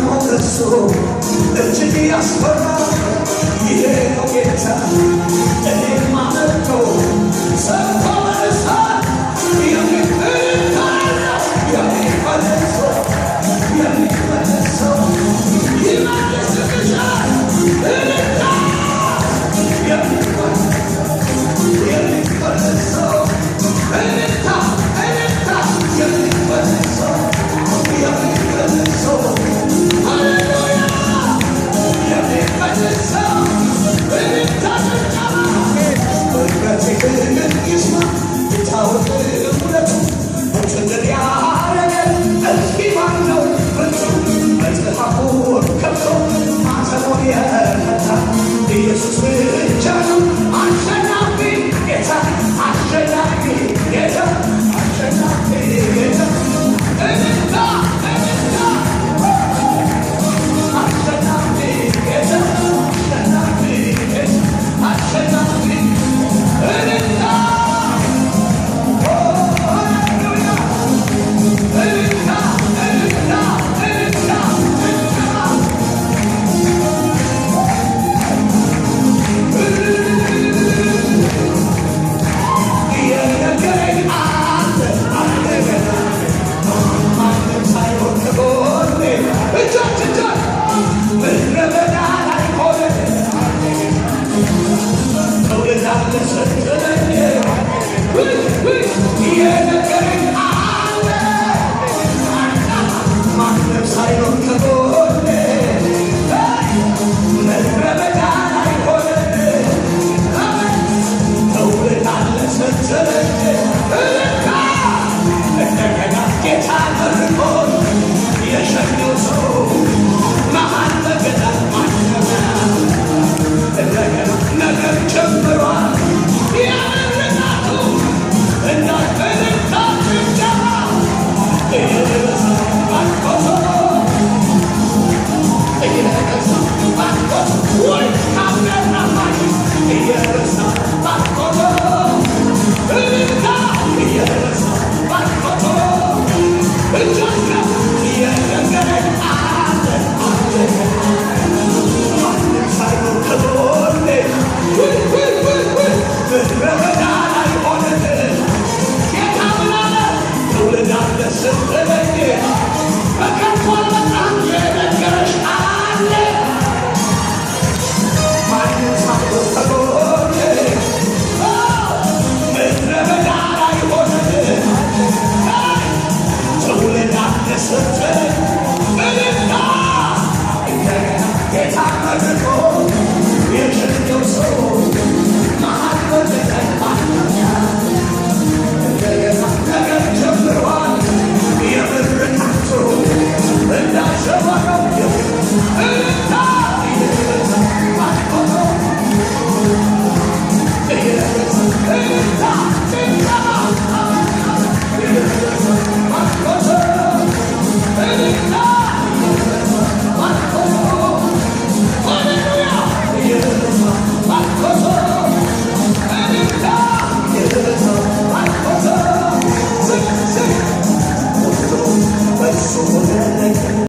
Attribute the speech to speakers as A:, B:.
A: ሞገሱ እጅግ ያስፈራ ይሄ ነው ጌታ እኔ ማመልከው ሰብቶ መነሳት የሚመለሰው ይመለስብሻል እልልታ የሚመለሰው እልልታ እልልታ የሚመለሰው ሃሌሉያ የሚመለሰው እልልታ በርቀትህን ይስማ ይታወቅ እውነቱ ሞትን ያረገ እስኪ ማነው ብርቱ መጽሐፉን ከፍቶ ማተሙን የፈታ ኢየሱስ ብቻ ነው አሸናፊ ጌታ አሸናፊ ጌታ አሸናፊ ጌታ እልልታ እልልታ አሸናፊ ጌታ አሸናፊ ጌታ አሸናፊ እልልታ Hey!